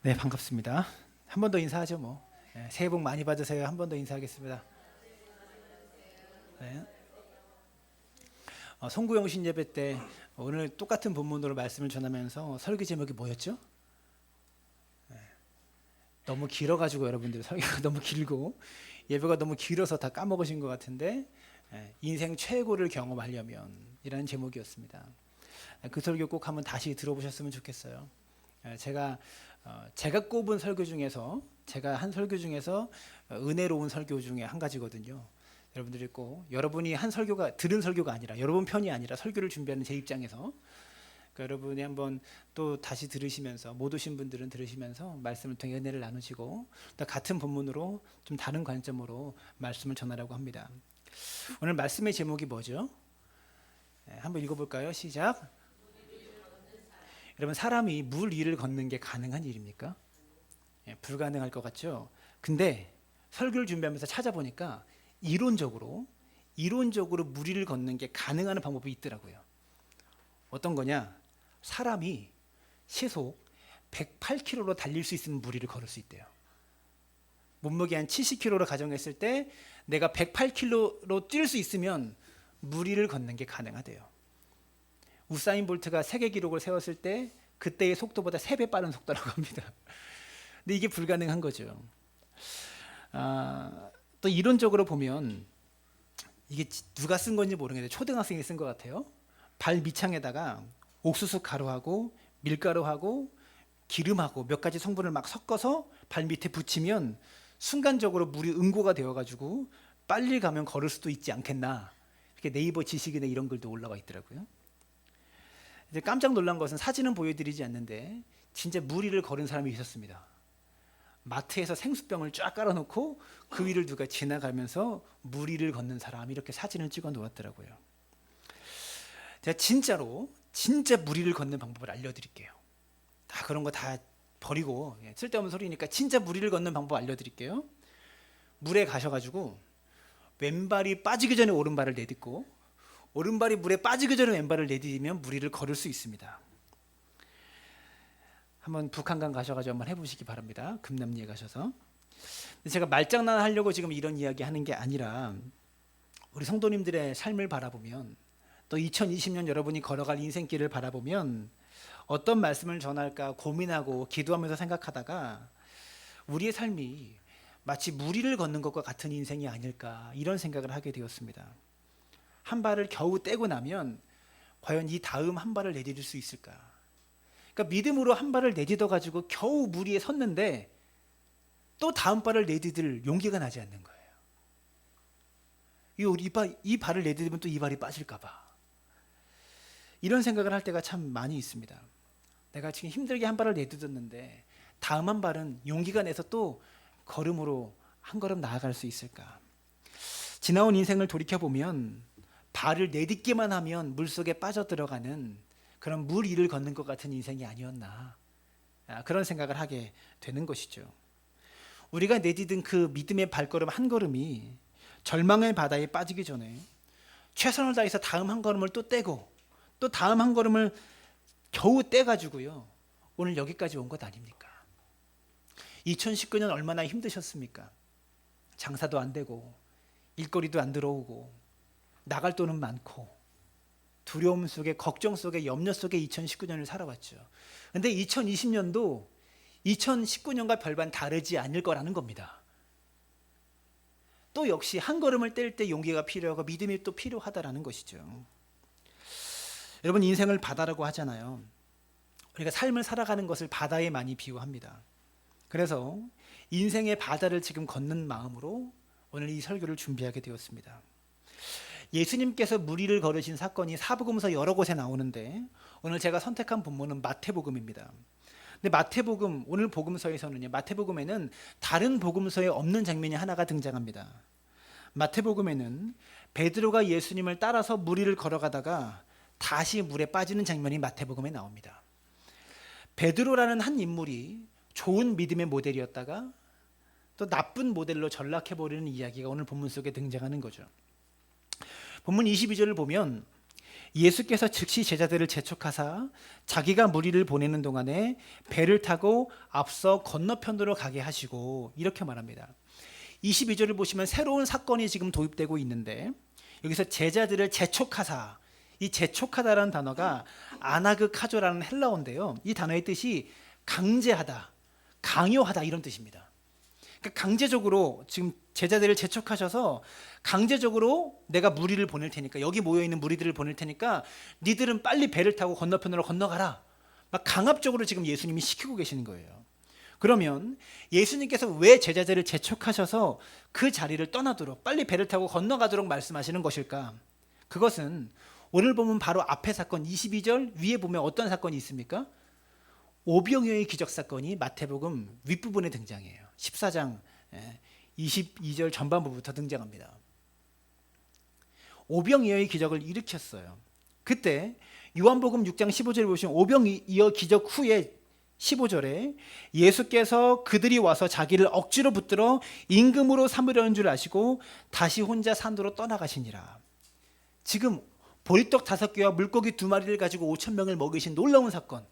네, 반갑습니다. 한 번 더 인사하죠, 뭐. 네, 새해 복 많이 받으세요. 한 번 더 인사하겠습니다. 네. 송구영 신예배 때 오늘 똑같은 본문으로 말씀을 전하면서 설교 제목이 뭐였죠? 너무 길어가지고 여러분들 설교가 너무 길고 예배가 너무 길어서 다 까먹으신 것 같은데 인생 최고를 경험하려면 이라는 제목이었습니다. 그 설교 꼭 한번 다시 들어보셨으면 좋겠어요. 제가 꼽은 설교 중에서 제가 한 설교 중에서 은혜로운 설교 중에 한 가지거든요. 여러분들이 꼭 여러분이 한 설교가 들은 설교가 아니라 여러분 편이 아니라 설교를 준비하는 제 입장에서 여러분이 한번 또 다시 들으시면서 못 오신 분들은 들으시면서 말씀을 통해 은혜를 나누시고 또 같은 본문으로 좀 다른 관점으로 말씀을 전하라고 합니다. 오늘 말씀의 제목이 뭐죠? 한번 읽어볼까요? 시작. 여러분, 사람이 물 위를 걷는 게 가능한 일입니까? 불가능할 것 같죠? 근데 설교를 준비하면서 찾아보니까 이론적으로 물 위를 걷는 게 가능한 방법이 있더라고요. 어떤 거냐? 사람이 시속 108km로 달릴 수 있으면 물 위를 걸을 수 있대요. 몸무게 한 70kg로 가정했을 때 내가 108km로 뛸 수 있으면 물 위를 걷는 게 가능하대요. 우사인 볼트가 세계 기록을 세웠을 때 그때의 속도보다 3배 빠른 속도라고 합니다. 근데 이게 불가능한 거죠. 또 이론적으로 보면 이게 누가 쓴 건지 모르겠는데 초등학생이 쓴 것 같아요. 발 밑창에다가 옥수수 가루하고 밀가루하고 기름하고 몇 가지 성분을 막 섞어서 발 밑에 붙이면 순간적으로 물이 응고가 되어가지고 빨리 가면 걸을 수도 있지 않겠나. 이렇게 네이버 지식인에 이런 글도 올라와 있더라고요. 이제 깜짝 놀란 것은 사진은 보여드리지 않는데 진짜 물 위를 걸은 사람이 있었습니다. 마트에서 생수병을 쫙 깔아놓고 그 위를 누가 지나가면서 물 위를 걷는 사람 이렇게 사진을 찍어 놓았더라고요. 제가 진짜 물 위를 걷는 방법을 알려드릴게요. 다 그런 거 다 버리고 쓸데없는 소리니까 진짜 물 위를 걷는 방법 알려드릴게요. 물에 가셔가지고 왼발이 빠지기 전에 오른발을 내딛고 오른발이 물에 빠지기 전에 왼발을 내딛으면 물 위를 걸을 수 있습니다. 한번 북한강 가셔가지고 한번 해보시기 바랍니다. 금남리에 가셔서. 제가 말장난 하려고 지금 이런 이야기 하는 게 아니라 우리 성도님들의 삶을 바라보면 또 2020년 여러분이 걸어갈 인생길을 바라보면 어떤 말씀을 전할까 고민하고 기도하면서 생각하다가 우리의 삶이 마치 물 위를 걷는 것과 같은 인생이 아닐까 이런 생각을 하게 되었습니다. 한 발을 겨우 떼고 나면 과연 이 다음 한 발을 내딛을 수 있을까? 그러니까 믿음으로 한 발을 내딛어 가지고 겨우 물 위에 섰는데 또 다음 발을 내딛을 용기가 나지 않는 거예요. 이 발을 내딛으면 또 이 발이 빠질까 봐. 이런 생각을 할 때가 참 많이 있습니다. 내가 지금 힘들게 한 발을 내딛었는데 다음 한 발은 용기가 내서 또 걸음으로 한 걸음 나아갈 수 있을까? 지나온 인생을 돌이켜보면 발을 내딛기만 하면 물속에 빠져들어가는 그런 물 위를 걷는 것 같은 인생이 아니었나, 그런 생각을 하게 되는 것이죠. 우리가 내딛은 그 믿음의 발걸음 한 걸음이 절망의 바다에 빠지기 전에 최선을 다해서 다음 한 걸음을 또 떼고 또 다음 한 걸음을 겨우 떼가지고요 오늘 여기까지 온 것 아닙니까? 2019년 얼마나 힘드셨습니까? 장사도 안 되고 일거리도 안 들어오고 나갈 돈은 많고 두려움 속에 걱정 속에 염려 속에 2019년을 살아왔죠. 그런데 2020년도 2019년과 별반 다르지 않을 거라는 겁니다. 또 역시 한 걸음을 뗄 때 용기가 필요하고 믿음이 또 필요하다라는 것이죠. 여러분, 인생을 바다라고 하잖아요. 우리가 삶을 살아가는 것을 바다에 많이 비유합니다. 그래서 인생의 바다를 지금 걷는 마음으로 오늘 이 설교를 준비하게 되었습니다. 예수님께서 물 위를 걸으신 사건이 사복음서 여러 곳에 나오는데 오늘 제가 선택한 본문은 마태복음입니다. 근데 마태복음, 오늘 복음서에서는요, 마태복음에는 다른 복음서에 없는 장면이 하나가 등장합니다. 마태복음에는 베드로가 예수님을 따라서 물 위를 걸어가다가 다시 물에 빠지는 장면이 마태복음에 나옵니다. 베드로라는 한 인물이 좋은 믿음의 모델이었다가 또 나쁜 모델로 전락해버리는 이야기가 오늘 본문 속에 등장하는 거죠. 본문 22절을 보면 예수께서 즉시 제자들을 재촉하사 자기가 무리를 보내는 동안에 배를 타고 앞서 건너편으로 가게 하시고 이렇게 말합니다. 22절을 보시면 새로운 사건이 지금 도입되고 있는데 여기서 제자들을 재촉하사, 이 재촉하다라는 단어가 아나그카조라는 헬라어인데요. 이 단어의 뜻이 강제하다, 강요하다 이런 뜻입니다. 그러니까 강제적으로 지금 제자들을 재촉하셔서 강제적으로 내가 무리를 보낼 테니까, 여기 모여있는 무리들을 보낼 테니까 니들은 빨리 배를 타고 건너편으로 건너가라. 막 강압적으로 지금 예수님이 시키고 계시는 거예요. 그러면 예수님께서 왜 제자들을 재촉하셔서 그 자리를 떠나도록 빨리 배를 타고 건너가도록 말씀하시는 것일까? 그것은 오늘 보면 바로 앞에 사건 22절 위에 보면 어떤 사건이 있습니까? 오병이어의 기적 사건이 마태복음 윗부분에 등장해요. 14장 22절 전반부부터 등장합니다. 오병이어의 기적을 일으켰어요. 그때 요한복음 6장 15절에 보시면 오병이어 기적 후에 15절에 예수께서 그들이 와서 자기를 억지로 붙들어 임금으로 삼으려는 줄 아시고 다시 혼자 산으로 떠나가시니라. 지금 보리떡 5개와 물고기 2마리를 가지고 5,000명을 먹이신 놀라운 사건.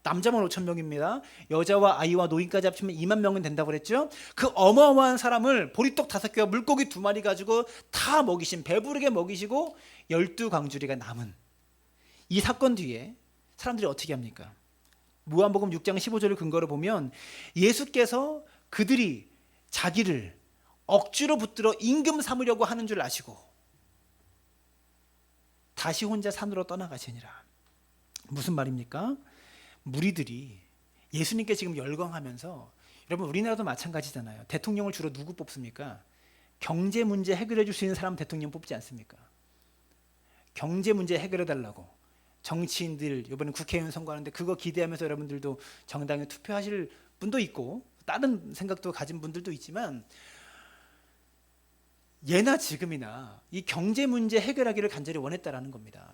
남자만 5,000명입니다. 여자와 아이와 노인까지 합치면 2만 명은 된다고 그랬죠. 그 어마어마한 사람을 보리떡 5개와 물고기 2마리 가지고 다 먹이신, 배부르게 먹이시고 12광주리가 남은 이 사건 뒤에 사람들이 어떻게 합니까? 요한복음 6장 15절을 근거로 보면 예수께서 그들이 자기를 억지로 붙들어 임금 삼으려고 하는 줄 아시고 다시 혼자 산으로 떠나가시니라. 무슨 말입니까? 무리들이 예수님께 지금 열광하면서, 여러분 우리나라도 마찬가지잖아요. 대통령을 주로 누구 뽑습니까? 경제 문제 해결해 줄 수 있는 사람 대통령 뽑지 않습니까? 경제 문제 해결해 달라고 정치인들 이번에 국회의원 선거하는데 그거 기대하면서 여러분들도 정당에 투표하실 분도 있고 다른 생각도 가진 분들도 있지만, 예나 지금이나 이 경제 문제 해결하기를 간절히 원했다라는 겁니다.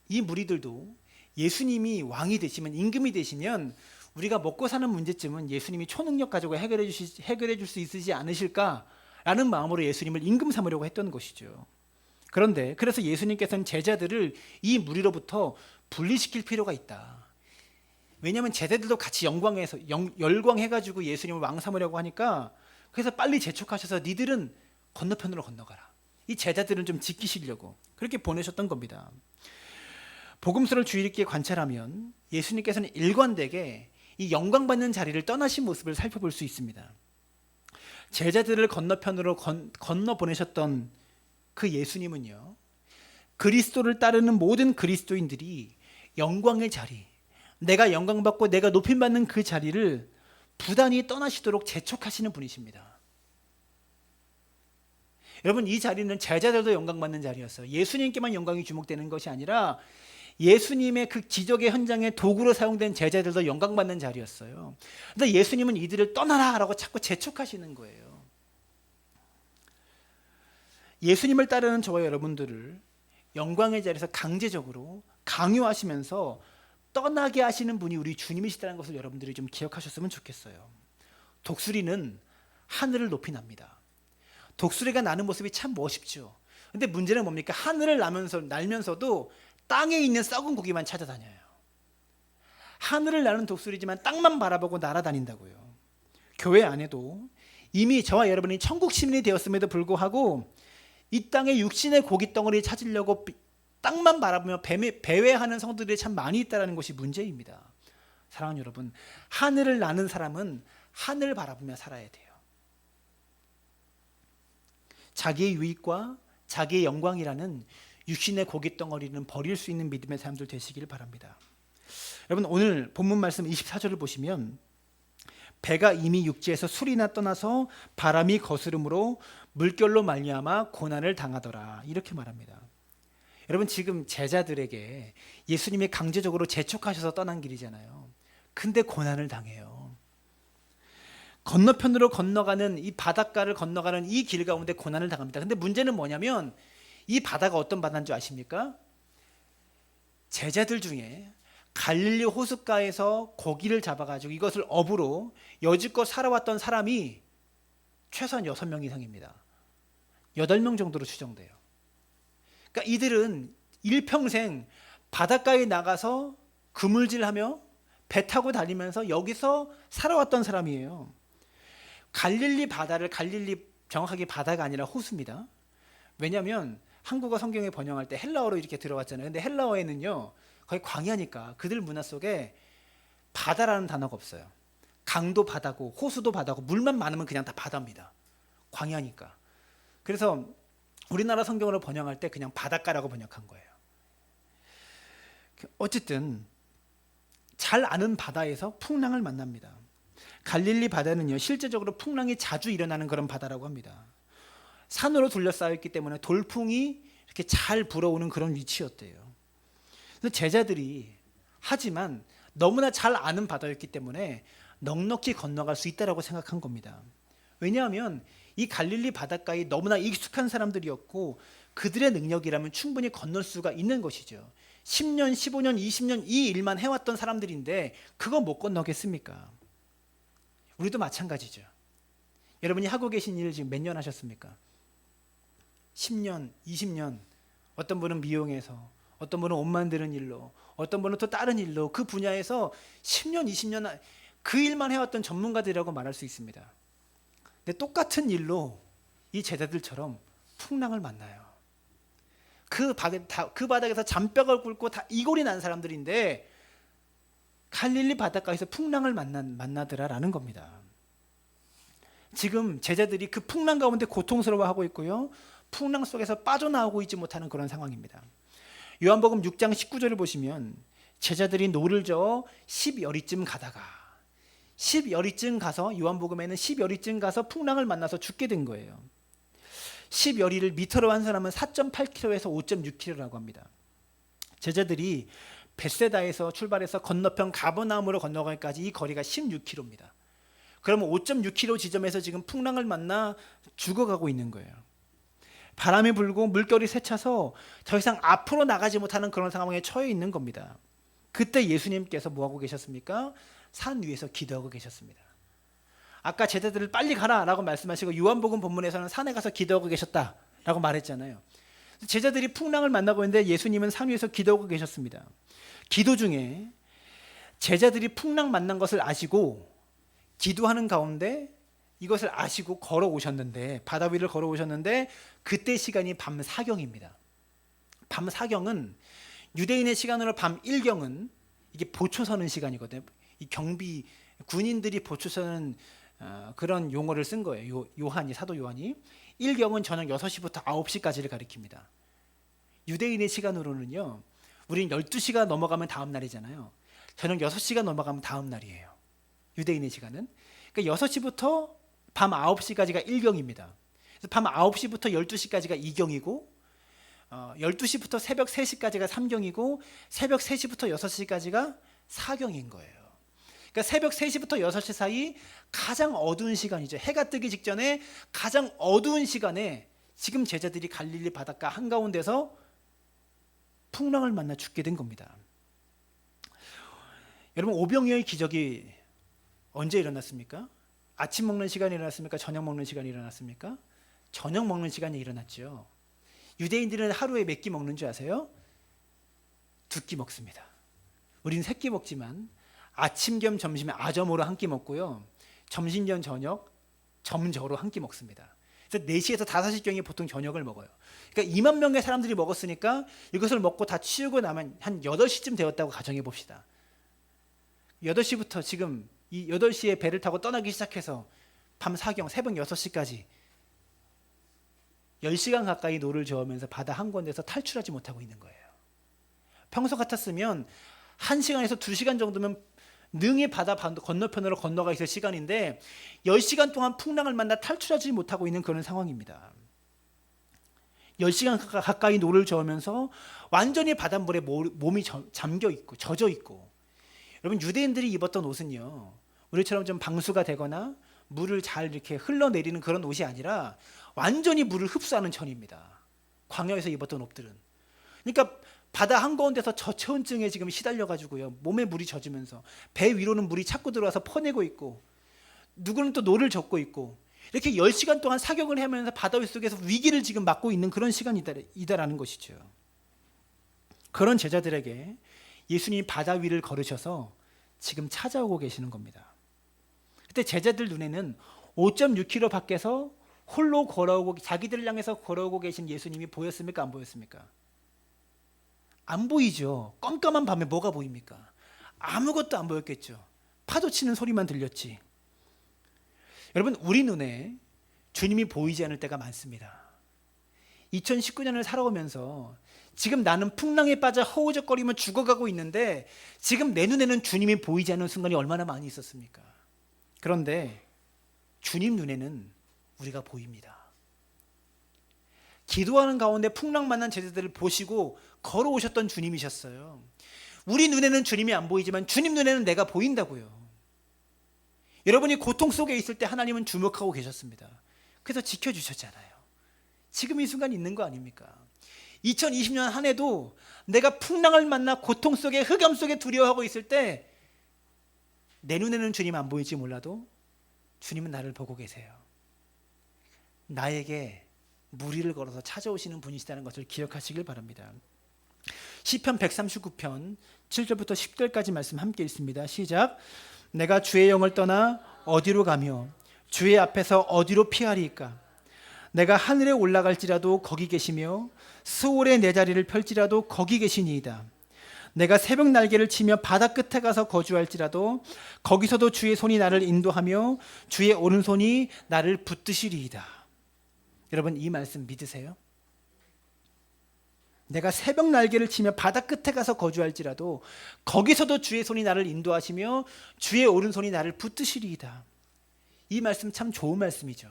이 무리들도 예수님이 왕이 되시면, 임금이 되시면 우리가 먹고 사는 문제점은 예수님이 초능력 가지고 해결해 줄 수 있으시 않으실까라는 마음으로 예수님을 임금 삼으려고 했던 것이죠. 그런데 그래서 예수님께서는 제자들을 이 무리로부터 분리시킬 필요가 있다. 왜냐하면 제자들도 같이 열광해가지고 예수님을 왕 삼으려고 하니까, 그래서 빨리 재촉하셔서 니들은 건너편으로 건너가라. 이 제자들은 좀 지키시려고 그렇게 보내셨던 겁니다. 복음서를 주의 깊게 관찰하면 예수님께서는 일관되게 이 영광받는 자리를 떠나신 모습을 살펴볼 수 있습니다. 제자들을 건너편으로 건너 보내셨던 그 예수님은요, 그리스도를 따르는 모든 그리스도인들이 영광의 자리, 내가 영광받고 내가 높임받는 그 자리를 부단히 떠나시도록 재촉하시는 분이십니다. 여러분, 이 자리는 제자들도 영광받는 자리였어요. 예수님께만 영광이 주목되는 것이 아니라 예수님의 그 기적의 현장에 도구로 사용된 제자들도 영광받는 자리였어요. 그런데 예수님은 이들을 떠나라 라고 자꾸 재촉하시는 거예요. 예수님을 따르는 저와 여러분들을 영광의 자리에서 강제적으로 강요하시면서 떠나게 하시는 분이 우리 주님이시다는 것을 여러분들이 좀 기억하셨으면 좋겠어요. 독수리는 하늘을 높이 납니다. 독수리가 나는 모습이 참 멋있죠. 근데 문제는 뭡니까? 하늘을 날면서도 땅에 있는 썩은 고기만 찾아다녀요. 하늘을 나는 독수리지만 땅만 바라보고 날아다닌다고요. 교회 안에도 이미 저와 여러분이 천국 시민이 되었음에도 불구하고 이 땅에 육신의 고기 덩어리 찾으려고 땅만 바라보며 배회하는 성도들이 참 많이 있다는 것이 문제입니다. 사랑하는 여러분, 하늘을 나는 사람은 하늘 바라보며 살아야 돼요. 자기의 유익과 자기의 영광이라는 육신의 고기 덩어리는 버릴 수 있는 믿음의 사람들 되시기를 바랍니다. 여러분, 오늘 본문 말씀 24절을 보시면 배가 이미 육지에서 술이나 떠나서 바람이 거스름으로 물결로 말미암아 고난을 당하더라 이렇게 말합니다. 여러분, 지금 제자들에게 예수님이 강제적으로 재촉하셔서 떠난 길이잖아요. 근데 고난을 당해요. 건너편으로 건너가는 이 바닷가를 건너가는 이 길 가운데 고난을 당합니다. 근데 문제는 뭐냐면 이 바다가 어떤 바다인 줄 아십니까? 제자들 중에 갈릴리 호숫가에서 고기를 잡아가지고 이것을 어부로 여지껏 살아왔던 사람이 최소한 6명 이상입니다. 8명 정도로 추정돼요. 그러니까 이들은 일평생 바닷가에 나가서 그물질하며 배 타고 다니면서 여기서 살아왔던 사람이에요. 갈릴리 바다를, 갈릴리 정확하게 바다가 아니라 호수입니다. 왜냐하면 한국어 성경에 번역할 때 헬라어로 이렇게 들어왔잖아요. 근데 헬라어에는요 거의 광야니까 그들 문화 속에 바다라는 단어가 없어요. 강도 바다고 호수도 바다고 물만 많으면 그냥 다 바다입니다. 광야니까. 그래서 우리나라 성경으로 번역할 때 그냥 바닷가라고 번역한 거예요. 어쨌든 잘 아는 바다에서 풍랑을 만납니다. 갈릴리 바다는요 실제적으로 풍랑이 자주 일어나는 그런 바다라고 합니다. 산으로 둘러싸여 있기 때문에 돌풍이 이렇게 잘 불어오는 그런 위치였대요. 그래서 제자들이 하지만 너무나 잘 아는 바다였기 때문에 넉넉히 건너갈 수 있다라고 생각한 겁니다. 왜냐하면 이 갈릴리 바닷가에 너무나 익숙한 사람들이었고 그들의 능력이라면 충분히 건널 수가 있는 것이죠. 10년, 15년, 20년 이 일만 해왔던 사람들인데 그거 못 건너겠습니까? 우리도 마찬가지죠. 여러분이 하고 계신 일 지금 몇 년 하셨습니까? 10년, 20년. 어떤 분은 미용에서, 어떤 분은 옷 만드는 일로, 어떤 분은 또 다른 일로 그 분야에서 10년, 20년 그 일만 해왔던 전문가들이라고 말할 수 있습니다. 근데 똑같은 일로 이 제자들처럼 풍랑을 만나요. 그 바닥에서 잔뼈가 굵고 다 이골이 난 사람들인데 갈릴리 바닷가에서 풍랑을 만나더라라는 겁니다. 지금 제자들이 그 풍랑 가운데 고통스러워하고 있고요. 풍랑 속에서 빠져나오고 있지 못하는 그런 상황입니다. 요한복음 6장 19절을 보시면 제자들이 노를 저어 10여리쯤 가다가 10여리쯤 가서 요한복음에는 10여리쯤 가서 풍랑을 만나서 죽게 된 거예요. 10여리를 미터로 환산하면 4.8km에서 5.6km라고 합니다. 제자들이 벳세다에서 출발해서 건너편 가버나움으로 건너가기까지 이 거리가 16km입니다. 그러면 5.6km 지점에서 지금 풍랑을 만나 죽어가고 있는 거예요. 바람이 불고 물결이 세차서 더 이상 앞으로 나가지 못하는 그런 상황에 처해 있는 겁니다. 그때 예수님께서 뭐하고 계셨습니까? 산 위에서 기도하고 계셨습니다. 아까 제자들을 빨리 가라라고 말씀하시고 요한복음 본문에서는 산에 가서 기도하고 계셨다라고 말했잖아요. 제자들이 풍랑을 만나고 있는데 예수님은 산 위에서 기도하고 계셨습니다. 기도 중에 제자들이 풍랑 만난 것을 아시고 기도하는 가운데 이것을 아시고 걸어오셨는데 바다 위를 걸어오셨는데 그때 시간이 밤 사경입니다. 밤 사경은 유대인의 시간으로 밤 1경은 이게 보초 서는 시간이거든요. 이 경비 군인들이 보초 서는 그런 용어를 쓴 거예요. 요한이 사도 요한이 1경은 저녁 6시부터 9시까지를 가리킵니다. 유대인의 시간으로는요. 우리는 12시가 넘어가면 다음 날이잖아요. 저녁 6시가 넘어가면 다음 날이에요. 유대인의 시간은. 그러니까 6시부터 밤 9시까지가 1경입니다. 그래서 밤 9시부터 12시까지가 2경이고 12시부터 새벽 3시까지가 3경이고 새벽 3시부터 6시까지가 4경인 거예요. 그러니까 새벽 3시부터 6시 사이 가장 어두운 시간이죠. 해가 뜨기 직전에 가장 어두운 시간에 지금 제자들이 갈릴리 바닷가 한가운데서 풍랑을 만나 죽게 된 겁니다. 여러분 오병이어의 기적이 언제 일어났습니까? 아침 먹는 시간에 일어났습니까? 저녁 먹는 시간에 일어났습니까? 저녁 먹는 시간에 일어났죠. 유대인들은 하루에 몇 끼 먹는 줄 아세요? 2끼 먹습니다. 우리는 3끼 먹지만 아침 겸 점심에 아점으로 한 끼 먹고요. 점심 겸 저녁 점저로 한 끼 먹습니다. 그래서 4시에서 5시경에 보통 저녁을 먹어요. 그러니까 2만 명의 사람들이 먹었으니까 이것을 먹고 다 치우고 나면 한 8시쯤 되었다고 가정해 봅시다. 8시부터 지금 이 8시에 배를 타고 떠나기 시작해서 밤 사경 새벽 6시까지 10시간 가까이 노를 저으면서 바다 한 건데서 탈출하지 못하고 있는 거예요. 평소 같았으면 1시간에서 2시간 정도면 능히 바다 건너편으로 건너가 있을 시간인데 10시간 동안 풍랑을 만나 탈출하지 못하고 있는 그런 상황입니다. 10시간 가까이 노를 저으면서 완전히 바닷물에 몸이 잠겨 있고 젖어 있고. 여러분 유대인들이 입었던 옷은요 우리처럼 좀 방수가 되거나 물을 잘 이렇게 흘러내리는 그런 옷이 아니라 완전히 물을 흡수하는 천입니다. 광야에서 입었던 옷들은. 그러니까 바다 한가운데서 저체온증에 지금 시달려가지고요 몸에 물이 젖으면서 배 위로는 물이 자꾸 들어와서 퍼내고 있고 누구는 또 노를 젓고 있고 이렇게 10시간 동안 사격을 하면서 바다 속에서 위기를 지금 맞고 있는 그런 시간이다라는 것이죠. 그런 제자들에게 예수님이 바다 위를 걸으셔서 지금 찾아오고 계시는 겁니다. 그때 제자들 눈에는 5.6km 밖에서 홀로 걸어오고 자기들을 향해서 걸어오고 계신 예수님이 보였습니까? 안 보였습니까? 안 보이죠. 깜깜한 밤에 뭐가 보입니까? 아무것도 안 보였겠죠. 파도 치는 소리만 들렸지. 여러분, 우리 눈에 주님이 보이지 않을 때가 많습니다. 2019년을 살아오면서 지금 나는 풍랑에 빠져 허우적거리며 죽어가고 있는데 지금 내 눈에는 주님이 보이지 않는 순간이 얼마나 많이 있었습니까? 그런데 주님 눈에는 우리가 보입니다. 기도하는 가운데 풍랑 만난 제자들을 보시고 걸어오셨던 주님이셨어요. 우리 눈에는 주님이 안 보이지만 주님 눈에는 내가 보인다고요. 여러분이 고통 속에 있을 때 하나님은 주목하고 계셨습니다. 그래서 지켜주셨잖아요. 지금 이 순간 있는 거 아닙니까? 2020년 한 해도 내가 풍랑을 만나 고통 속에 흑암 속에 두려워하고 있을 때 내 눈에는 주님 안 보일지 몰라도 주님은 나를 보고 계세요. 나에게 무리를 걸어서 찾아오시는 분이시다는 것을 기억하시길 바랍니다. 시편 139편 7절부터 10절까지 말씀 함께 읽습니다. 시작. 내가 주의 영을 떠나 어디로 가며 주의 앞에서 어디로 피하리이까? 내가 하늘에 올라갈지라도 거기 계시며 스올에 내 자리를 펼지라도 거기 계시니이다. 내가 새벽 날개를 치며 바다 끝에 가서 거주할지라도 거기서도 주의 손이 나를 인도하며 주의 오른손이 나를 붙드시리이다. 여러분, 이 말씀 믿으세요? 내가 새벽 날개를 치며 바다 끝에 가서 거주할지라도 거기서도 주의 손이 나를 인도하시며 주의 오른손이 나를 붙드시리이다. 이 말씀 참 좋은 말씀이죠.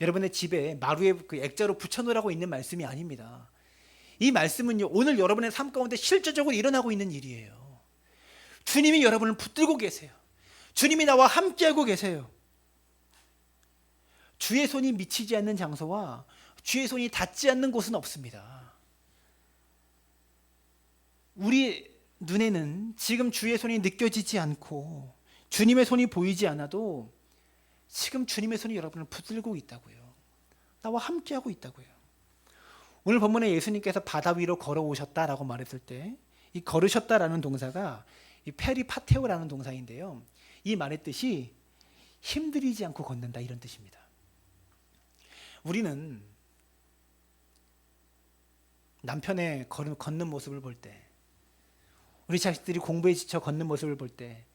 여러분의 집에 마루에 그 액자로 붙여놓으라고 있는 말씀이 아닙니다. 이 말씀은요, 오늘 여러분의 삶 가운데 실제적으로 일어나고 있는 일이에요. 주님이 여러분을 붙들고 계세요. 주님이 나와 함께하고 계세요. 주의 손이 미치지 않는 장소와 주의 손이 닿지 않는 곳은 없습니다. 우리 눈에는 지금 주의 손이 느껴지지 않고 주님의 손이 보이지 않아도 지금 주님의 손이 여러분을 붙들고 있다고요. 나와 함께하고 있다고요. 오늘 본문에 예수님께서 바다 위로 걸어오셨다라고 말했을 때 이 걸으셨다라는 동사가 이 페리파테오라는 동사인데요. 이 말의 뜻이 힘들이지 않고 걷는다, 이런 뜻입니다. 우리는 남편의 걷는 모습을 볼 때, 우리 자식들이 공부에 지쳐 걷는 모습을 볼 때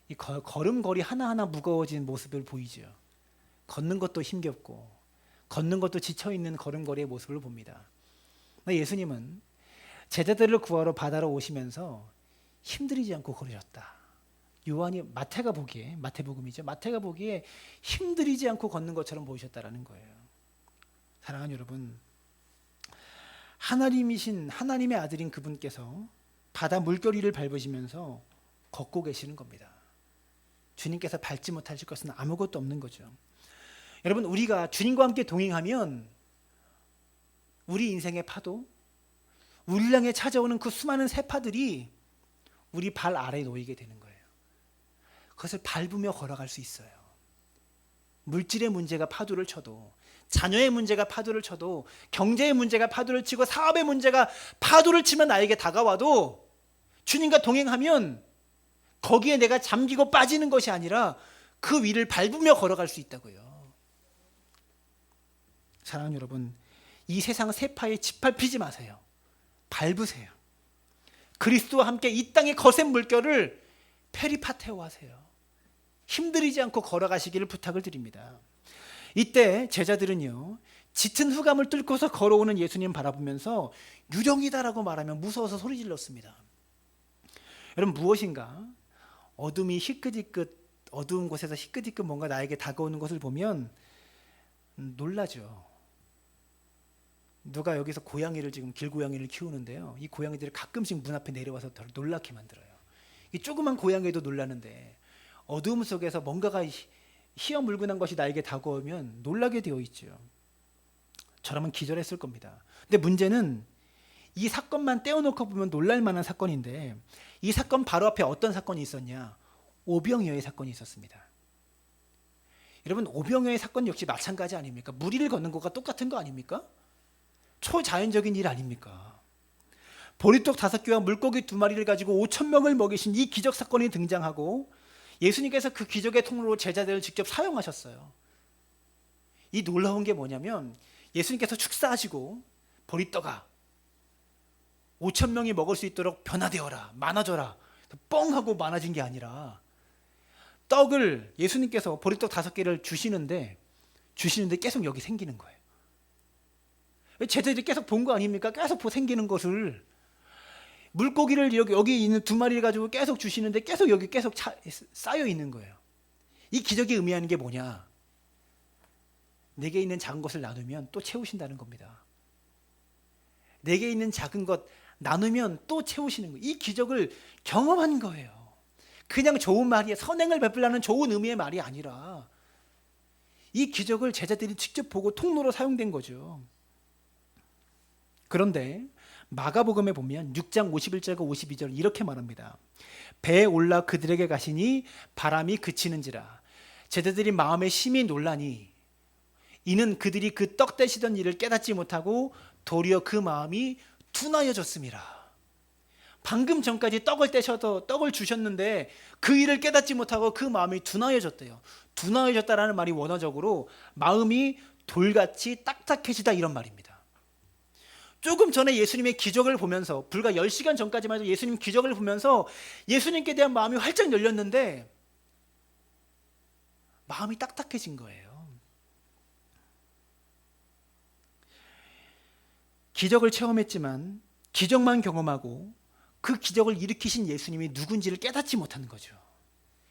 이 걸음걸이 하나하나 무거워진 모습을 보이죠. 걷는 것도 힘겹고 걷는 것도 지쳐있는 걸음걸이의 모습을 봅니다. 예수님은 제자들을 구하러 바다로 오시면서 힘들이지 않고 걸으셨다. 요한이 마태가 보기에, 마태복음이죠. 마태가 보기에 힘들이지 않고 걷는 것처럼 보이셨다라는 거예요. 사랑하는 여러분, 하나님이신 하나님의 아들인 그분께서 바다 물결위를 밟으시면서 걷고 계시는 겁니다. 주님께서 밟지 못하실 것은 아무것도 없는 거죠. 여러분, 우리가 주님과 함께 동행하면 우리 인생의 파도, 우리 향해 찾아오는 그 수많은 세파들이 우리 발 아래에 놓이게 되는 거예요. 그것을 밟으며 걸어갈 수 있어요. 물질의 문제가 파도를 쳐도, 자녀의 문제가 파도를 쳐도, 경제의 문제가 파도를 치고, 사업의 문제가 파도를 치면 나에게 다가와도 주님과 동행하면 거기에 내가 잠기고 빠지는 것이 아니라 그 위를 밟으며 걸어갈 수 있다고요. 사랑하는 여러분, 이 세상 세파에 짓밟히지 마세요. 밟으세요. 그리스도와 함께 이 땅의 거센 물결을 페리파테오 하세요. 힘들이지 않고 걸어가시기를 부탁을 드립니다. 이때 제자들은요, 짙은 흑암을 뚫고서 걸어오는 예수님 바라보면서 유령이다라고 말하며 무서워서 소리 질렀습니다. 여러분, 무엇인가 어둠이 희끗희끗, 어두운 곳에서 희끗희끗 뭔가 나에게 다가오는 것을 보면 놀라죠. 누가 여기서 고양이를 지금 길고양이를 키우는데요, 이 고양이들이 가끔씩 문 앞에 내려와서 더 놀랍게 만들어요. 이 조그만 고양이도 놀라는데 어두움 속에서 뭔가가 희어물근한 것이 나에게 다가오면 놀라게 되어 있죠. 저라면 기절했을 겁니다. 근데 문제는 이 사건만 떼어놓고 보면 놀랄 만한 사건인데, 이 사건 바로 앞에 어떤 사건이 있었냐? 오병이어의 사건이 있었습니다. 여러분, 오병이어의 사건 역시 마찬가지 아닙니까? 무리를 걷는 것과 똑같은 거 아닙니까? 초자연적인 일 아닙니까? 보리떡 5개와 물고기 2마리를 가지고 5,000명을 먹이신 이 기적 사건이 등장하고 예수님께서 그 기적의 통로로 제자들을 직접 사용하셨어요. 이 놀라운 게 뭐냐면 예수님께서 축사하시고 보리떡아 5,000명이 먹을 수 있도록 변화되어라, 많아져라, 뻥 하고 많아진 게 아니라 떡을 예수님께서 보리떡 5개를 주시는데 계속 여기 생기는 거예요. 제자들이 계속 본 거 아닙니까? 계속 생기는 것을. 물고기를 여기 있는 2마리를 가지고 계속 주시는데 여기 쌓여 있는 거예요. 이 기적이 의미하는 게 뭐냐? 내게 있는 작은 것을 나누면 또 채우신다는 겁니다. 내게 있는 작은 것 나누면 또 채우시는 거예요. 이 기적을 경험한 거예요. 그냥 좋은 말이, 선행을 베풀라는 좋은 의미의 말이 아니라 이 기적을 제자들이 직접 보고 통로로 사용된 거죠. 그런데 마가복음에 보면 6장 51절과 52절 이렇게 말합니다. 배에 올라 그들에게 가시니 바람이 그치는지라. 제자들이 마음에 심히 놀라니 이는 그들이 그 떡 떼시던 일을 깨닫지 못하고 도리어 그 마음이 둔하여졌음이라. 방금 전까지 떡을 주셨는데 그 일을 깨닫지 못하고 그 마음이 둔하여졌대요. 둔하여졌다라는 말이 원어적으로 마음이 돌같이 딱딱해지다 이런 말입니다. 조금 전에 예수님의 기적을 보면서 불과 10시간 전까지만 해도 예수님 기적을 보면서 예수님께 대한 마음이 활짝 열렸는데 마음이 딱딱해진 거예요. 기적을 체험했지만 기적만 경험하고 그 기적을 일으키신 예수님이 누군지를 깨닫지 못하는 거죠.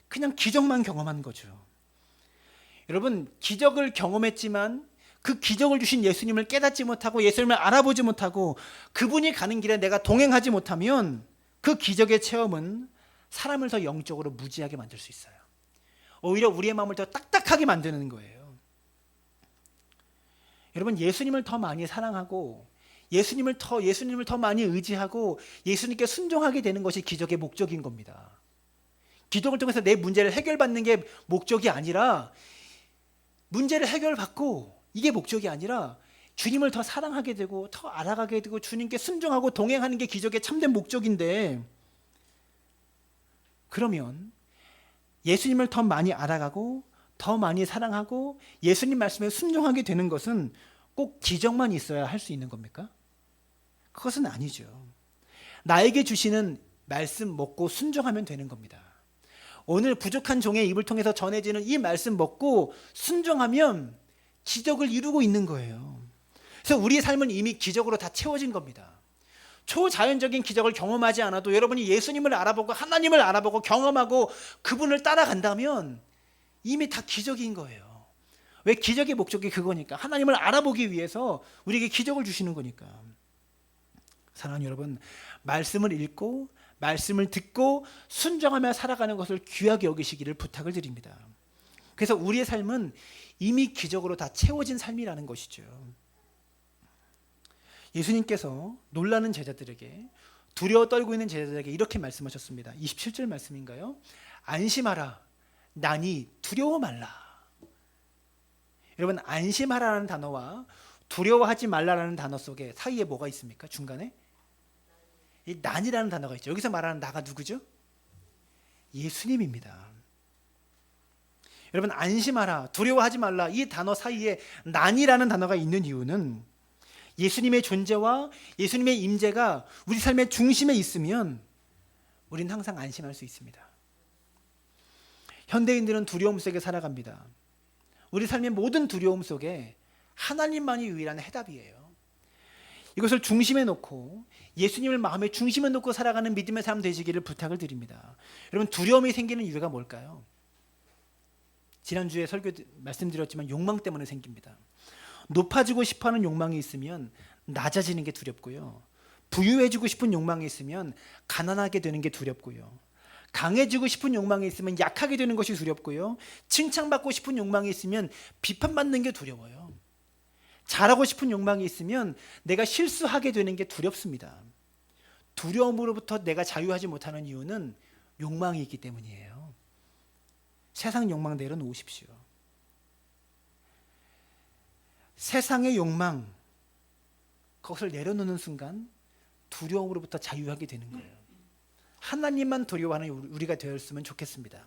그냥 기적만 경험한 거죠. 여러분, 기적을 경험했지만 그 기적을 주신 예수님을 깨닫지 못하고 예수님을 알아보지 못하고 그분이 가는 길에 내가 동행하지 못하면 그 기적의 체험은 사람을 더 영적으로 무지하게 만들 수 있어요. 오히려 우리의 마음을 더 딱딱하게 만드는 거예요. 여러분, 예수님을 더 많이 사랑하고 예수님을 더 많이 의지하고 예수님께 순종하게 되는 것이 기적의 목적인 겁니다. 기적을 통해서 내 문제를 해결받는 게 목적이 아니라 문제를 해결받고 이게 목적이 아니라 주님을 더 사랑하게 되고 더 알아가게 되고 주님께 순종하고 동행하는 게 기적의 참된 목적인데 그러면 예수님을 더 많이 알아가고 더 많이 사랑하고 예수님 말씀에 순종하게 되는 것은 꼭 기적만 있어야 할 수 있는 겁니까? 그것은 아니죠. 나에게 주시는 말씀 먹고 순종하면 되는 겁니다. 오늘 부족한 종의 입을 통해서 전해지는 이 말씀 먹고 순종하면 기적을 이루고 있는 거예요. 그래서 우리의 삶은 이미 기적으로 다 채워진 겁니다. 초자연적인 기적을 경험하지 않아도 여러분이 예수님을 알아보고 하나님을 알아보고 경험하고 그분을 따라간다면 이미 다 기적인 거예요. 왜? 기적의 목적이 그거니까. 하나님을 알아보기 위해서 우리에게 기적을 주시는 거니까. 사랑하는 여러분, 말씀을 읽고 말씀을 듣고 순종하며 살아가는 것을 귀하게 여기시기를 부탁을 드립니다. 그래서 우리의 삶은 이미 기적으로 다 채워진 삶이라는 것이죠. 예수님께서 놀라는 제자들에게, 두려워 떨고 있는 제자들에게 이렇게 말씀하셨습니다. 27절 말씀인가요? 안심하라, 나니 두려워 말라. 여러분, 안심하라는 단어와 두려워하지 말라라는 단어 속에 사이에 뭐가 있습니까? 중간에 이 난이라는 단어가 있죠. 여기서 말하는 나가 누구죠? 예수님입니다. 여러분, 안심하라, 두려워하지 말라, 이 단어 사이에 난이라는 단어가 있는 이유는 예수님의 존재와 예수님의 임재가 우리 삶의 중심에 있으면 우리는 항상 안심할 수 있습니다. 현대인들은 두려움 속에 살아갑니다. 우리 삶의 모든 두려움 속에 하나님만이 유일한 해답이에요. 이것을 중심에 놓고 예수님을 마음의 중심에 놓고 살아가는 믿음의 삶 되시기를 부탁을 드립니다. 여러분, 두려움이 생기는 이유가 뭘까요? 지난주에 설교 말씀드렸지만 욕망 때문에 생깁니다. 높아지고 싶어하는 욕망이 있으면 낮아지는 게 두렵고요. 부유해지고 싶은 욕망이 있으면 가난하게 되는 게 두렵고요. 강해지고 싶은 욕망이 있으면 약하게 되는 것이 두렵고요. 칭찬받고 싶은 욕망이 있으면 비판받는 게 두려워요. 잘하고 싶은 욕망이 있으면 내가 실수하게 되는 게 두렵습니다. 두려움으로부터 내가 자유하지 못하는 이유는 욕망이 있기 때문이에요. 세상 욕망 내려놓으십시오. 세상의 욕망, 그것을 내려놓는 순간 두려움으로부터 자유하게 되는 거예요. 하나님만 두려워하는 우리가 되었으면 좋겠습니다.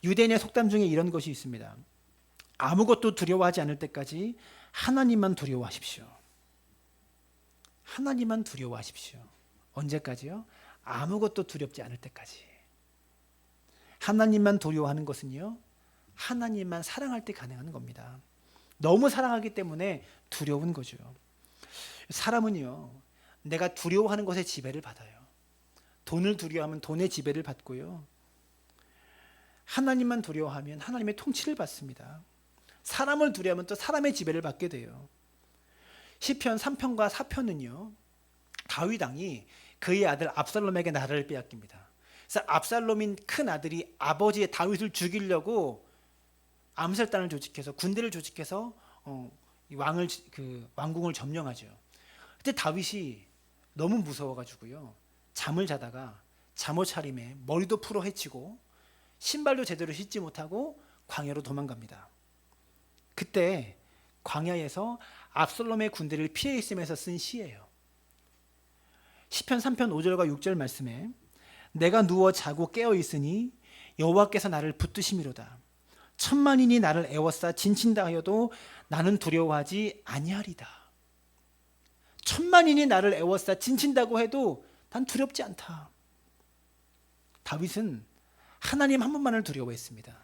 유대인의 속담 중에 이런 것이 있습니다. 아무것도 두려워하지 않을 때까지 하나님만 두려워하십시오. 하나님만 두려워하십시오. 언제까지요? 아무것도 두렵지 않을 때까지. 하나님만 두려워하는 것은요, 하나님만 사랑할 때 가능한 겁니다. 너무 사랑하기 때문에 두려운 거죠. 사람은요, 내가 두려워하는 것에 지배를 받아요. 돈을 두려워하면 돈의 지배를 받고요, 하나님만 두려워하면 하나님의 통치를 받습니다. 사람을 두려워하면 또 사람의 지배를 받게 돼요. 시편 3편과 4편은요, 다윗 왕이 그의 아들 압살롬에게 나라를 빼앗깁니다. 그래서 압살롬인 큰 아들이 아버지의 다윗을 죽이려고 암살단을 조직해서 군대를 조직해서 왕궁을 점령하죠. 그때 다윗이 너무 무서워가지고요, 잠을 자다가 잠옷 차림에 머리도 풀어 헤치고 신발도 제대로 신지 못하고 광야로 도망갑니다. 그때 광야에서 압살롬의 군대를 피해 있으면서 쓴 시예요. 시편 3편 5절과 6절 말씀에 내가 누워 자고 깨어 있으니 여호와께서 나를 붙드심이로다. 천만인이 나를 애워싸 진친다 하여도 나는 두려워하지 아니하리다. 천만인이 나를 애워싸 진친다고 해도 난 두렵지 않다. 다윗은 하나님 한 분만을 두려워했습니다.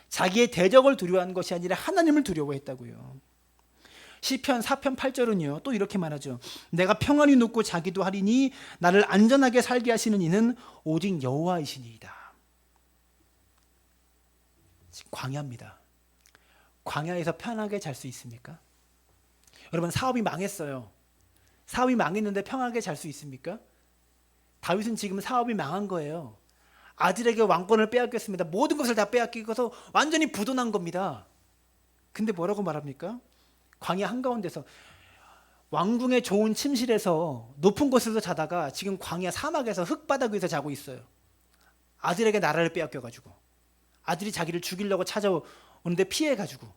자기의 대적을 두려워한 것이 아니라 하나님을 두려워했다고요. 시편 4편 8절은요, 또 이렇게 말하죠. 내가 평안히 눕고 자기도 하리니 나를 안전하게 살게 하시는 이는 오직 여호와이시니이다. 광야입니다. 광야에서 편하게 잘 수 있습니까? 여러분, 사업이 망했어요. 사업이 망했는데 평하게 잘 수 있습니까? 다윗은 지금 사업이 망한 거예요. 아들에게 왕권을 빼앗겼습니다. 모든 것을 다 빼앗기고서 완전히 부도난 겁니다. 근데 뭐라고 말합니까? 광야 한가운데서 왕궁의 좋은 침실에서 높은 곳에서 자다가 지금 광야 사막에서 흙바닥 위에서 자고 있어요. 아들에게 나라를 빼앗겨가지고, 아들이 자기를 죽이려고 찾아오는데 피해가지고.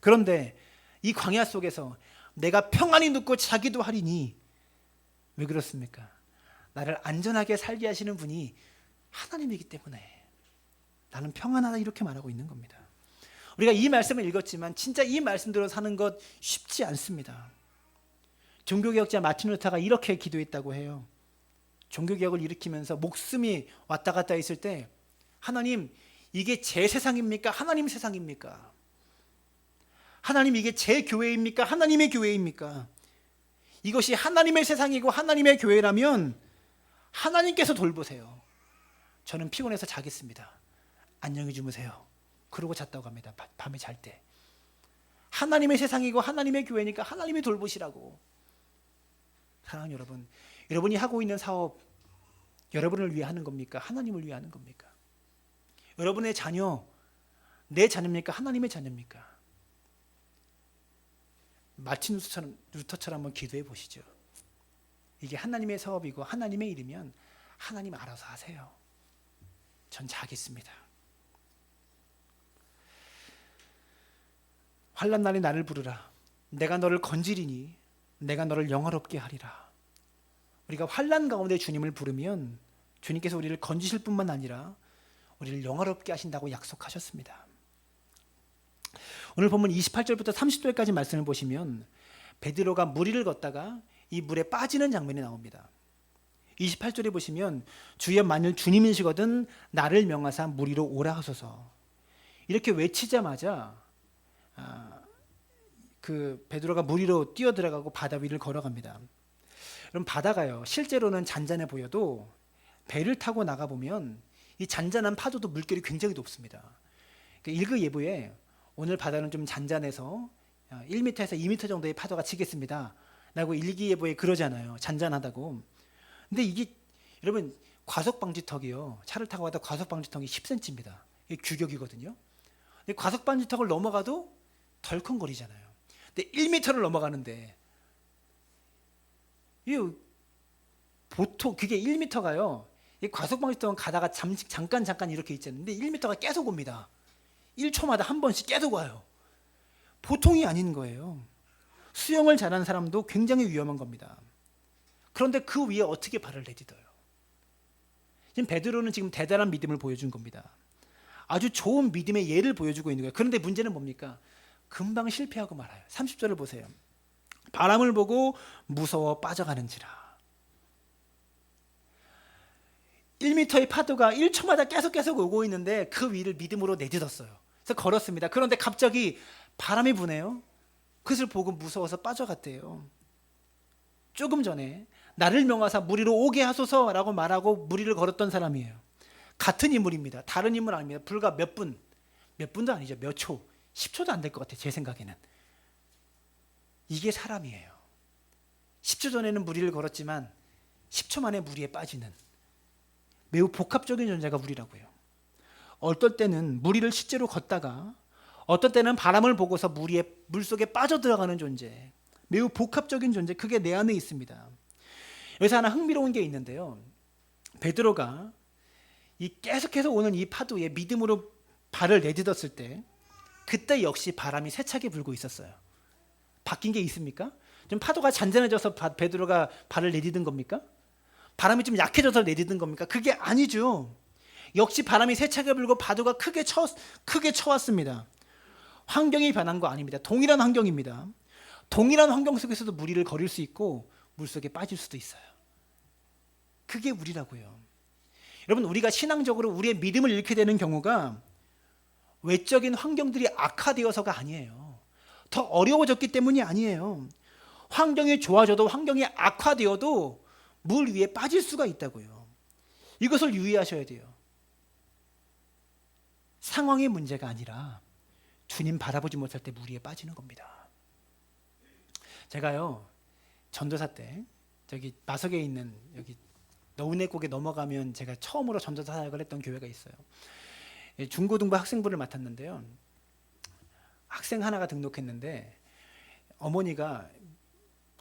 그런데 이 광야 속에서 내가 평안히 눕고 자기도 하리니, 왜 그렇습니까? 나를 안전하게 살게 하시는 분이 하나님이기 때문에 나는 평안하다, 이렇게 말하고 있는 겁니다. 우리가 이 말씀을 읽었지만 진짜 이 말씀대로 사는 것 쉽지 않습니다. 종교개혁자 마틴 루터가 이렇게 기도했다고 해요. 종교개혁을 일으키면서 목숨이 왔다 갔다 했을 때, 하나님, 이게 제 세상입니까? 하나님 세상입니까? 하나님, 이게 제 교회입니까? 하나님의 교회입니까? 이것이 하나님의 세상이고 하나님의 교회라면 하나님께서 돌보세요. 저는 피곤해서 자겠습니다. 안녕히 주무세요. 그러고 잤다고 합니다. 밤에 잘 때. 하나님의 세상이고 하나님의 교회니까 하나님이 돌보시라고. 사랑하는 여러분, 여러분이 하고 있는 사업 여러분을 위해 하는 겁니까? 하나님을 위해 하는 겁니까? 여러분의 자녀, 내 자녀입니까? 하나님의 자녀입니까? 마틴 루터처럼 한번 기도해 보시죠. 이게 하나님의 사업이고 하나님의 일이면 하나님 알아서 하세요. 전 자겠습니다. 환난 날에 나를 부르라. 내가 너를 건지리니 내가 너를 영화롭게 하리라. 우리가 환난 가운데 주님을 부르면 주님께서 우리를 건지실 뿐만 아니라 우리를 영화롭게 하신다고 약속하셨습니다. 오늘 본문 28절부터 30절까지 말씀을 보시면 베드로가 물 위를 걷다가 이 물에 빠지는 장면이 나옵니다. 28절에 보시면 주여 만일 주님이시거든 나를 명하사 물 위로 오라 하소서. 이렇게 외치자마자 그 베드로가 물 위로 뛰어들어가고 바다 위를 걸어갑니다. 그럼 바다가요, 실제로는 잔잔해 보여도 배를 타고 나가보면 이 잔잔한 파도도 물결이 굉장히 높습니다. 일기예보에 오늘 바다는 좀 잔잔해서 1m에서 2m 정도의 파도가 치겠습니다 라고 일기예보에 그러잖아요. 잔잔하다고. 근데 이게 여러분, 과속방지턱이요, 차를 타고 가다 과속방지턱이 10cm입니다. 이게 규격이거든요. 근데 과속방지턱을 넘어가도 덜컹거리잖아요. 근데 1m를 넘어가는데 보통 그게 1m가요. 이 과속방지턱은 가다가 잠깐 이렇게 있잖아요. 근데 1m가 계속 옵니다. 1초마다 한 번씩 계속 와요. 보통이 아닌 거예요. 수영을 잘하는 사람도 굉장히 위험한 겁니다. 그런데 그 위에 어떻게 발을 내딛어요? 지금 베드로는 지금 대단한 믿음을 보여준 겁니다. 아주 좋은 믿음의 예를 보여주고 있는 거예요. 그런데 문제는 뭡니까? 금방 실패하고 말아요. 30절을 보세요. 바람을 보고 무서워 빠져가는지라. 1m의 파도가 1초마다 계속 오고 있는데 그 위를 믿음으로 내딛었어요. 그래서 걸었습니다. 그런데 갑자기 바람이 부네요. 그것을 보고 무서워서 빠져갔대요. 조금 전에 나를 명하사 물 위로 오게 하소서라고 말하고 물 위를 걸었던 사람이에요. 같은 인물입니다. 다른 인물 아닙니다. 불과 몇 분도 아니죠. 몇 초, 10초도 안 될 것 같아요. 제 생각에는. 이게 사람이에요. 10초 전에는 물 위를 걸었지만 10초 만에 물 위에 빠지는 매우 복합적인 존재가 우리라고요. 어떨 때는 물 위를 실제로 걷다가 어떨 때는 바람을 보고서 물 속에 빠져들어가는 존재, 매우 복합적인 존재, 그게 내 안에 있습니다. 여기서 하나 흥미로운 게 있는데요. 베드로가 이 계속해서 오는 이 파도에 믿음으로 발을 내딛었을 때 그때 역시 바람이 세차게 불고 있었어요. 바뀐 게 있습니까? 좀 파도가 잔잔해져서 베드로가 발을 내딛은 겁니까? 바람이 좀 약해져서 내딛은 겁니까? 그게 아니죠. 역시 바람이 세차게 불고 파도가 크게 쳐왔습니다. 환경이 변한 거 아닙니다. 동일한 환경입니다. 동일한 환경 속에서도 물 위를 걸을 수 있고 물속에 빠질 수도 있어요. 그게 우리라고요. 여러분, 우리가 신앙적으로 우리의 믿음을 잃게 되는 경우가 외적인 환경들이 악화되어서가 아니에요. 더 어려워졌기 때문이 아니에요. 환경이 좋아져도 환경이 악화되어도 물 위에 빠질 수가 있다고요. 이것을 유의하셔야 돼요. 상황의 문제가 아니라 주님 바라보지 못할 때 물 위에 빠지는 겁니다. 제가요, 전도사 때 저기 마석에 있는 여기 너운의곡에 넘어가면 제가 처음으로 전도사 사역을 했던 교회가 있어요. 중고등부 학생부를 맡았는데요. 학생 하나가 등록했는데 어머니가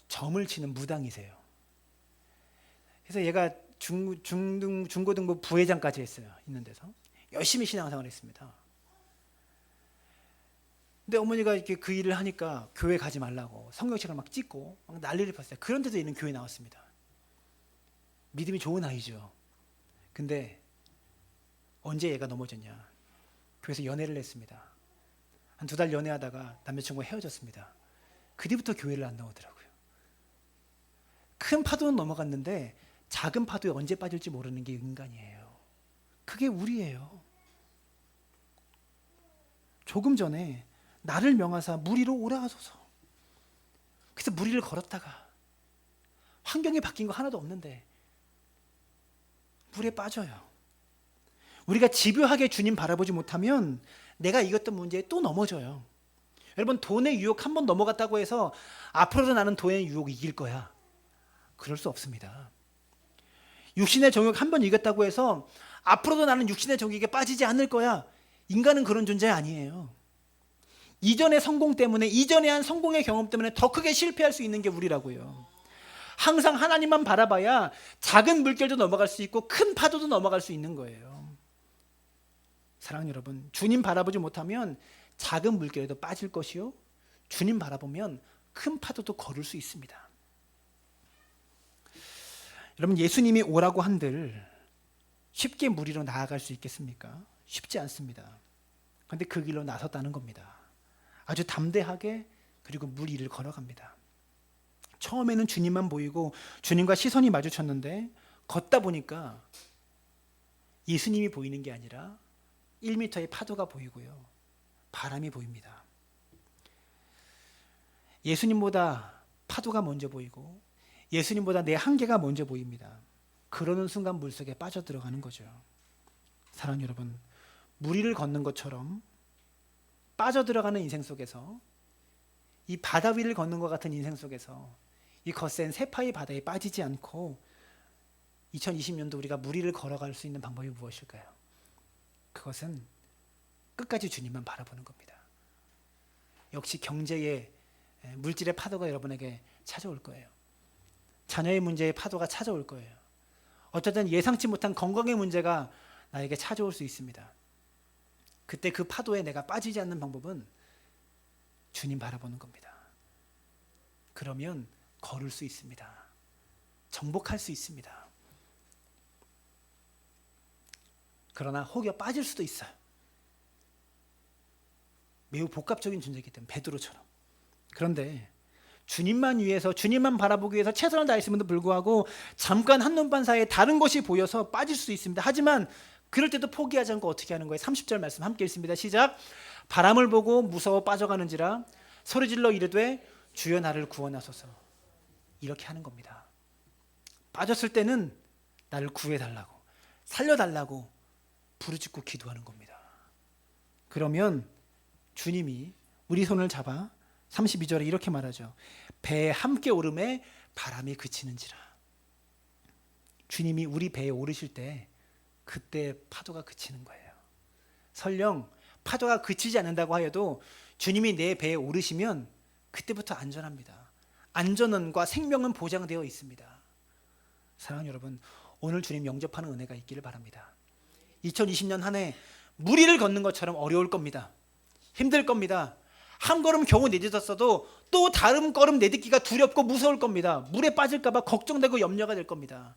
점을 치는 무당이세요. 그래서 얘가 중고등부 부회장까지 했어요. 있는 데서 열심히 신앙생활을 했습니다. 근데 어머니가 이렇게 그 일을 하니까 교회 가지 말라고 성경책을 막 찍고 막 난리를 폈어요. 그런데도 얘는 교회 나왔습니다. 믿음이 좋은 아이죠. 근데 언제 얘가 넘어졌냐? 교회에서 연애를 했습니다. 한 2달 연애하다가 남자친구가 헤어졌습니다. 그 뒤부터 교회를 안 나오더라고요. 큰 파도는 넘어갔는데 작은 파도에 언제 빠질지 모르는 게 인간이에요. 그게 우리예요. 조금 전에 나를 명하사 물 위로 오라 하소서. 그래서 물 위를 걸었다가 환경이 바뀐 거 하나도 없는데 물에 빠져요. 우리가 집요하게 주님 바라보지 못하면 내가 이겼던 문제에 또 넘어져요. 여러분, 돈의 유혹 한 번 넘어갔다고 해서 앞으로도 나는 돈의 유혹 이길 거야. 그럴 수 없습니다. 육신의 정욕 한 번 이겼다고 해서 앞으로도 나는 육신의 정욕에 빠지지 않을 거야. 인간은 그런 존재 아니에요. 이전의 성공 때문에, 이전에 한 성공의 경험 때문에 더 크게 실패할 수 있는 게 우리라고요. 항상 하나님만 바라봐야 작은 물결도 넘어갈 수 있고 큰 파도도 넘어갈 수 있는 거예요. 사랑하는 여러분, 주님 바라보지 못하면 작은 물결에도 빠질 것이요, 주님 바라보면 큰 파도도 걸을 수 있습니다. 여러분, 예수님이 오라고 한들 쉽게 물 위로 나아갈 수 있겠습니까? 쉽지 않습니다. 그런데 그 길로 나섰다는 겁니다. 아주 담대하게, 그리고 물 위를 걸어갑니다. 처음에는 주님만 보이고 주님과 시선이 마주쳤는데 걷다 보니까 예수님이 보이는 게 아니라 1m의 파도가 보이고요, 바람이 보입니다. 예수님보다 파도가 먼저 보이고 예수님보다 내 한계가 먼저 보입니다. 그러는 순간 물속에 빠져들어가는 거죠. 사랑하는 여러분, 물 위를 걷는 것처럼 빠져들어가는 인생 속에서, 이 바다 위를 걷는 것 같은 인생 속에서 이 거센 세파의 바다에 빠지지 않고 2020년도 우리가 물 위를 걸어갈 수 있는 방법이 무엇일까요? 그것은 끝까지 주님만 바라보는 겁니다. 역시 경제의, 물질의 파도가 여러분에게 찾아올 거예요. 자녀의 문제의 파도가 찾아올 거예요. 어쨌든 예상치 못한 건강의 문제가 나에게 찾아올 수 있습니다. 그때 그 파도에 내가 빠지지 않는 방법은 주님 바라보는 겁니다. 그러면 걸을 수 있습니다. 정복할 수 있습니다. 그러나 혹여 빠질 수도 있어요. 매우 복합적인 존재이기 때문에 베드로처럼. 그런데 주님만 위해서, 주님만 바라보기 위해서 최선을 다했음에도 불구하고 잠깐 한눈판 사이에 다른 것이 보여서 빠질 수도 있습니다. 하지만 그럴 때도 포기하지 않고 어떻게 하는 거예요? 30절 말씀 함께 읽습니다. 시작. 바람을 보고 무서워 빠져가는지라 소리질러 이르되 주여 나를 구원하소서. 이렇게 하는 겁니다. 빠졌을 때는 나를 구해달라고, 살려달라고 부르짖고 기도하는 겁니다. 그러면 주님이 우리 손을 잡아 32절에 이렇게 말하죠. 배에 함께 오름에 바람이 그치는지라. 주님이 우리 배에 오르실 때 그때 파도가 그치는 거예요. 설령 파도가 그치지 않는다고 하여도 주님이 내 배에 오르시면 그때부터 안전합니다. 안전과 생명은 보장되어 있습니다. 사랑하는 여러분, 오늘 주님 영접하는 은혜가 있기를 바랍니다. 2020년 한 해 무리를 걷는 것처럼 어려울 겁니다. 힘들 겁니다. 한 걸음 겨우 내딛었어도 또 다른 걸음 내딛기가 두렵고 무서울 겁니다. 물에 빠질까 봐 걱정되고 염려가 될 겁니다.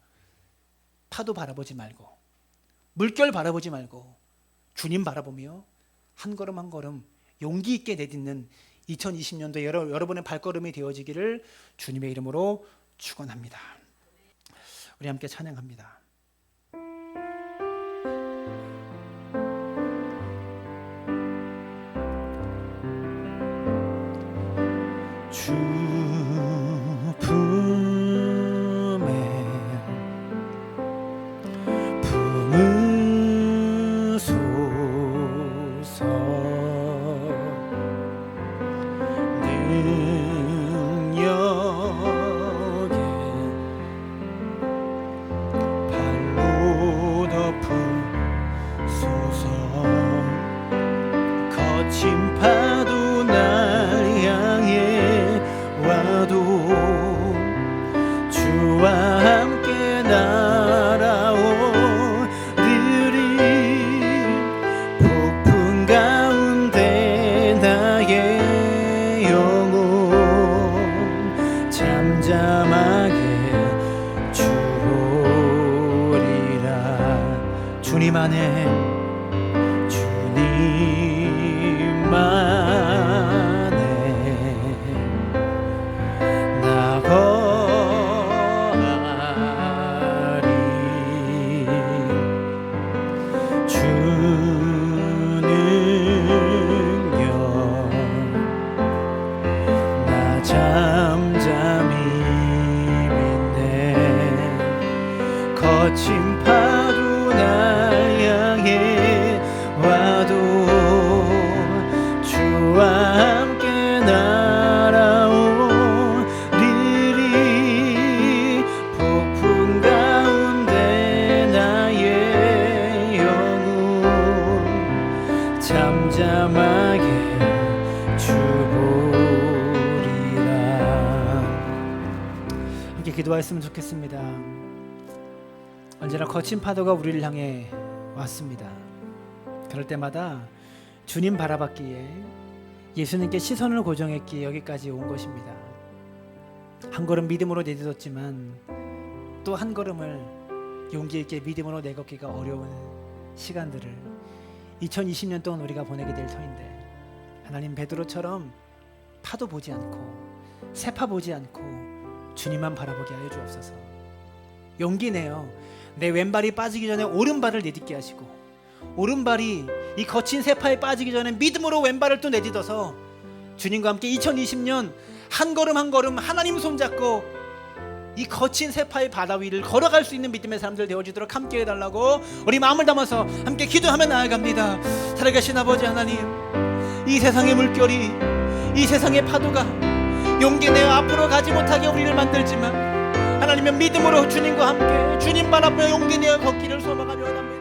파도 바라보지 말고, 물결 바라보지 말고 주님 바라보며 한 걸음 한 걸음 용기 있게 내딛는 2020년도에 여러분의 발걸음이 되어지기를 주님의 이름으로 축원합니다. 우리 함께 찬양합니다. 주 품에 품으소서. 능력에 발로 덮으소서. 거친 파도 날 향해 와도 주와 함께 날아오리니 폭풍 가운데 나의 영혼 잠잠하게 주오리라. 주님 안에, 주님 안에 나 거하리. 주 능력 나 잠잠히 믿네. 거친 파도 날 향해 와도 주와 함께 날아오리니 폭풍 가운데 나의 영혼 잠잠하게 주보리라. 함께 기도하였으면 좋겠습니다. 언제나 거친 파도가 우리를 향해 왔습니다. 그럴 때마다 주님 바라봤기에, 예수님께 시선을 고정했기에 여기까지 온 것입니다. 한 걸음 믿음으로 내딛었지만 또 한 걸음을 용기 있게 믿음으로 내걷기가 어려운 시간들을 2020년 동안 우리가 보내게 될 터인데, 하나님 베드로처럼 파도 보지 않고 세파 보지 않고 주님만 바라보게 하여 주옵소서. 용기 내어 내 왼발이 빠지기 전에 오른발을 내딛게 하시고, 오른발이 이 거친 세파에 빠지기 전에 믿음으로 왼발을 또 내딛어서 주님과 함께 2020년 한 걸음 한 걸음 하나님 손잡고 이 거친 세파의 바다 위를 걸어갈 수 있는 믿음의 사람들 되어지도록 함께 해달라고 우리 마음을 담아서 함께 기도하며 나아갑니다. 살아계신 아버지 하나님, 이 세상의 물결이, 이 세상의 파도가 용기 내어 앞으로 가지 못하게 우리를 만들지만, 하나님의 믿음으로 주님과 함께 주님 바라보며 용기 내어 걷기를 소망하며 합니다.